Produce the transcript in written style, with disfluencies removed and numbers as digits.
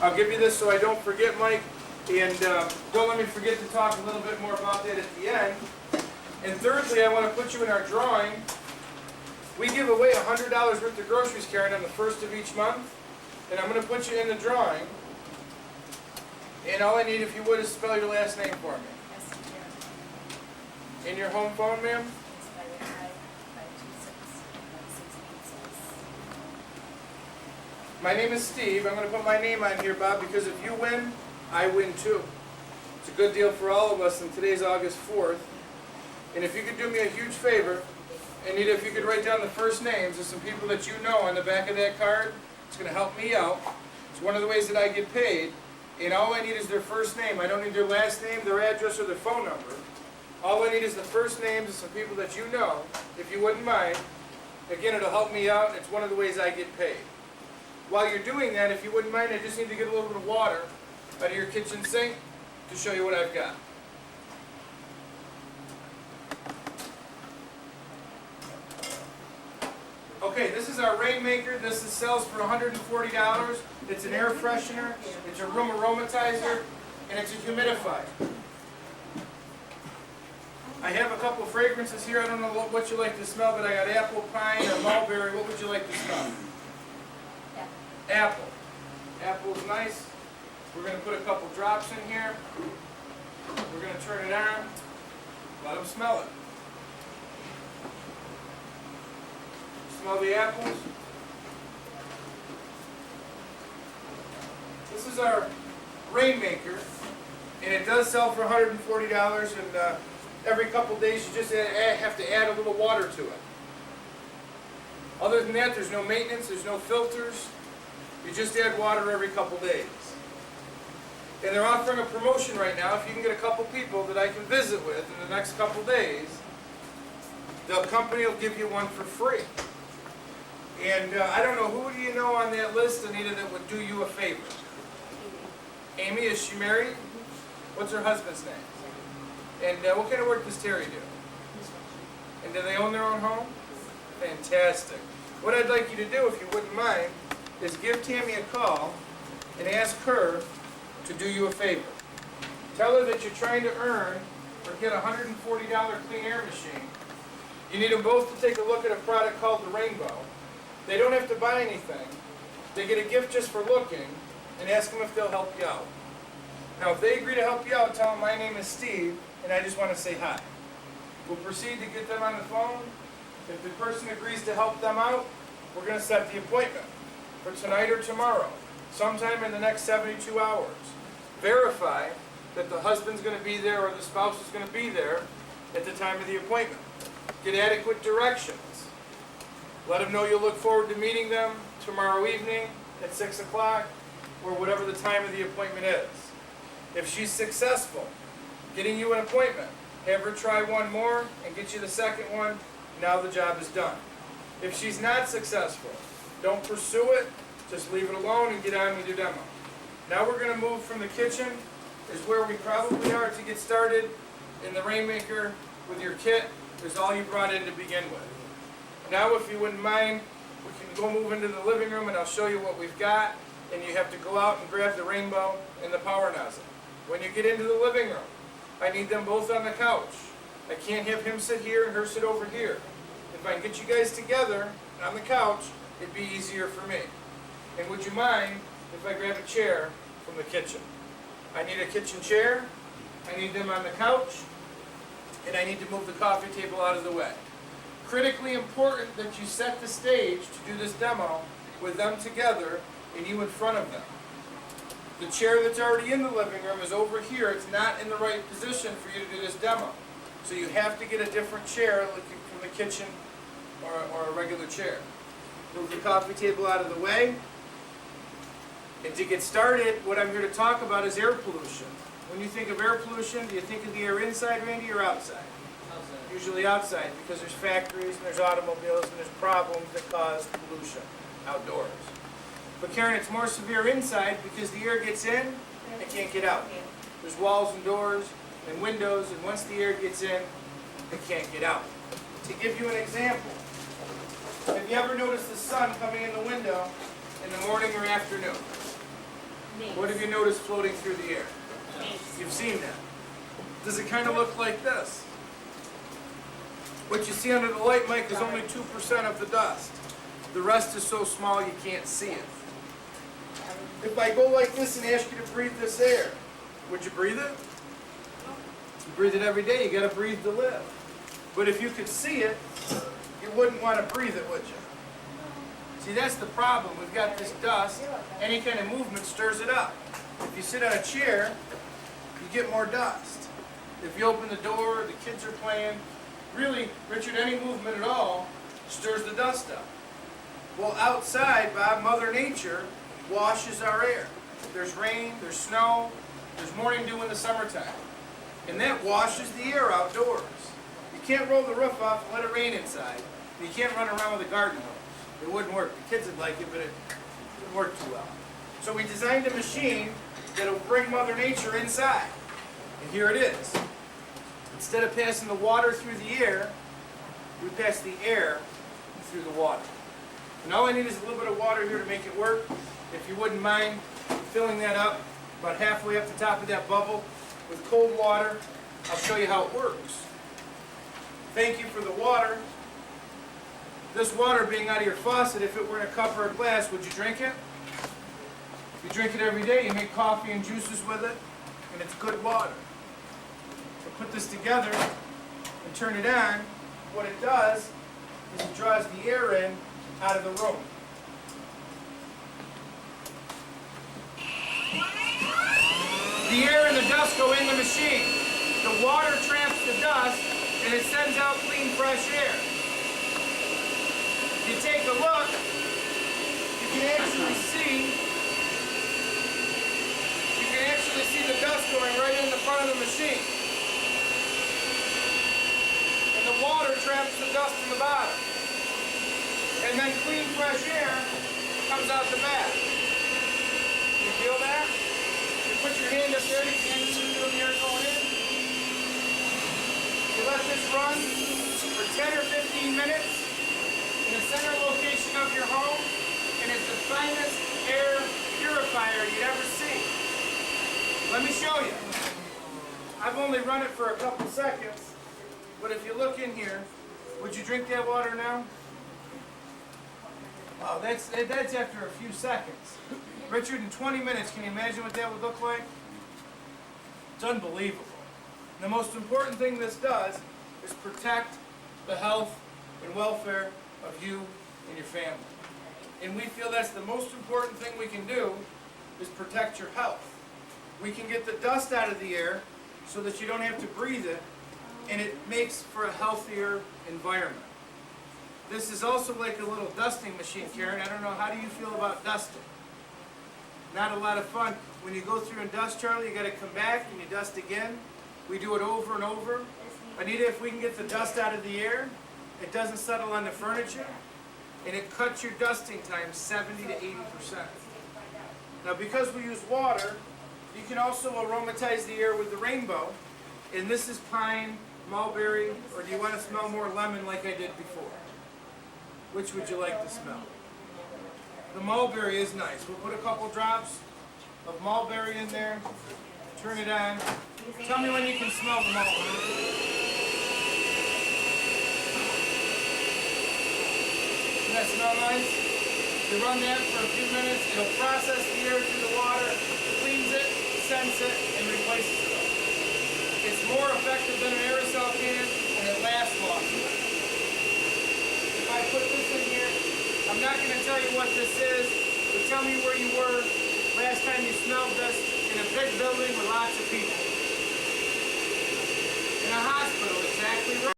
I'll give you this so I don't forget, Mike, and don't let me forget to talk a little bit more about that at the end. And thirdly, I want to put you in our drawing. We give away $100 worth of groceries, Karen, on the first of each month, and I'm going to put you in the drawing. And all I need, if you would, is spell your last name for me. In your home phone, ma'am? My name is Steve. I'm going to put my name on here, Bob, because if you win, I win too. It's a good deal for all of us, and today's August 4th. And if you could do me a huge favor, Anita, if you could write down the first names of some people that you know on the back of that card, it's going to help me out. It's one of the ways that I get paid. And all I need is their first name. I don't need their last name, their address, or their phone number. All I need is the first names of some people that you know, if you wouldn't mind. Again, it'll help me out. It's one of the ways I get paid. While you're doing that, if you wouldn't mind, I just need to get a little bit of water out of your kitchen sink to show you what I've got. Okay, this is our Rainmaker. This sells for $140. It's an air freshener, it's a room aromatizer, and it's a humidifier. I have a couple fragrances here. I don't know what you like to smell, but I got apple pine or mulberry. What would you like to smell? Apple. Apple's nice. We're going to put a couple drops in here. We're going to turn it on. Let them smell it. Smell the apples. This is our Rainmaker, and it does sell for $140, and every couple days you just have to add a little water to it. Other than that, there's no maintenance, there's no filters. You just add water every couple days. And they're offering a promotion right now. If you can get a couple people that I can visit with in the next couple days, the company will give you one for free. And I don't know, who do you know on that list, Anita, that would do you a favor? Amy, is she married? What's her husband's name? And what kind of work does Terry do? And do they own their own home? Fantastic. What I'd like you to do, if you wouldn't mind, is give Tammy a call and ask her to do you a favor. Tell her that you're trying to earn or get a $140 clean air machine. You need them both to take a look at a product called the Rainbow. They don't have to buy anything. They get a gift just for looking, and ask them if they'll help you out. Now, if they agree to help you out, tell them my name is Steve, and I just want to say hi. We'll proceed to get them on the phone. If the person agrees to help them out, we're going to set the appointment for tonight or tomorrow, sometime in the next 72 hours. Verify that the husband's going to be there or the spouse is going to be there at the time of the appointment. Get adequate directions. Let them know you'll look forward to meeting them tomorrow evening at 6 o'clock or whatever the time of the appointment is. If she's successful getting you an appointment, have her try one more and get you the second one. Now the job is done. If she's not successful, don't pursue it. Just leave it alone and get on with your demo. Now we're going to move from the kitchen, is where we probably are to get started in the Rainmaker with your kit. Is all you brought in to begin with. Now, if you wouldn't mind, we can go move into the living room and I'll show you what we've got. And you have to go out and grab the Rainbow and the power nozzle. When you get into the living room, I need them both on the couch. I can't have him sit here and her sit over here. If I can get you guys together on the couch, it'd be easier for me. And would you mind if I grab a chair from the kitchen? I need a kitchen chair, I need them on the couch, and I need to move the coffee table out of the way. Critically important that you set the stage to do this demo with them together and you in front of them. The chair that's already in the living room is over here. It's not in the right position for you to do this demo. So you have to get a different chair like from the kitchen or a regular chair. Move the coffee table out of the way. And to get started, what I'm here to talk about is air pollution. When you think of air pollution, do you think of the air inside, Randy, or outside? Outside. Usually outside, because there's factories and there's automobiles and there's problems that cause pollution outdoors. But Karen, it's more severe inside because the air gets in and can't get out. There's walls and doors and windows, and once the air gets in, it can't get out. To give you an example, have you ever noticed the sun coming in the window in the morning or afternoon? What have you noticed floating through the air? You've seen that. Does it kind of look like this? What you see under the light mic is only 2% of the dust. The rest is so small you can't see it. If I go like this and ask you to breathe this air, would you breathe it? You breathe it every day. You got to breathe to live. But if you could see it, you wouldn't want to breathe it, would you? See, that's the problem. We've got this dust. Any kind of movement stirs it up. If you sit on a chair, you get more dust. If you open the door, the kids are playing. Really, Richard, any movement at all stirs the dust up. Well, outside, Bob, Mother Nature washes our air. There's rain, there's snow, there's morning dew in the summertime. And that washes the air outdoors. You can't roll the roof off and let it rain inside. You can't run around with a garden hose. It wouldn't work. The kids would like it, but it wouldn't work too well. So we designed a machine that'll bring Mother Nature inside. And here it is. Instead of passing the water through the air, we pass the air through the water. And all I need is a little bit of water here to make it work. If you wouldn't mind filling that up about halfway up the top of that bubble with cold water, I'll show you how it works. Thank you for the water. This water being out of your faucet, if it were in a cup or a glass, would you drink it? If you drink it every day, you make coffee and juices with it, and it's good water. So put this together and turn it on. What it does is it draws the air in out of the room. The air and the dust go in the machine. The water traps the dust and it sends out clean, fresh air. If you take a look, you can actually see the dust going right in the front of the machine. And the water traps the dust in the bottom. And then clean, fresh air comes out the back. You feel that? You put your hand up there, you can see the air going in. You let this run for 10 or 15 minutes in the center location of your home, and it's the finest air purifier you'd ever see. Let me show you. I've only run it for a couple seconds, but if you look in here, would you drink that water now? Oh, that's after a few seconds. Richard, in 20 minutes, can you imagine what that would look like? It's unbelievable. And the most important thing this does is protect the health and welfare of you and your family. And we feel that's the most important thing we can do is protect your health. We can get the dust out of the air so that you don't have to breathe it, and it makes for a healthier environment. This is also like a little dusting machine, Karen. I don't know, how do you feel about dusting? Not a lot of fun. When you go through and dust, Charlie, you got to come back and you dust again. We do it over and over. Anita, if we can get the dust out of the air, it doesn't settle on the furniture, and it cuts your dusting time 70 to 80%. Now, because we use water, you can also aromatize the air with the rainbow, and this is pine, mulberry, or do you want to smell more lemon like I did before? Which would you like to smell? The mulberry is nice. We'll put a couple drops of mulberry in there, turn it on. Tell me when you can smell the mulberry. Doesn't that smell nice? You run that for a few minutes, it'll process the air through the water, cleans it, scents it, and replaces it. It's more effective than an aerosol can, and it lasts longer. If I put this in here, I'm not going to tell you what this is, but tell me where you were last time you smelled this in a big building with lots of people. In a hospital, exactly right.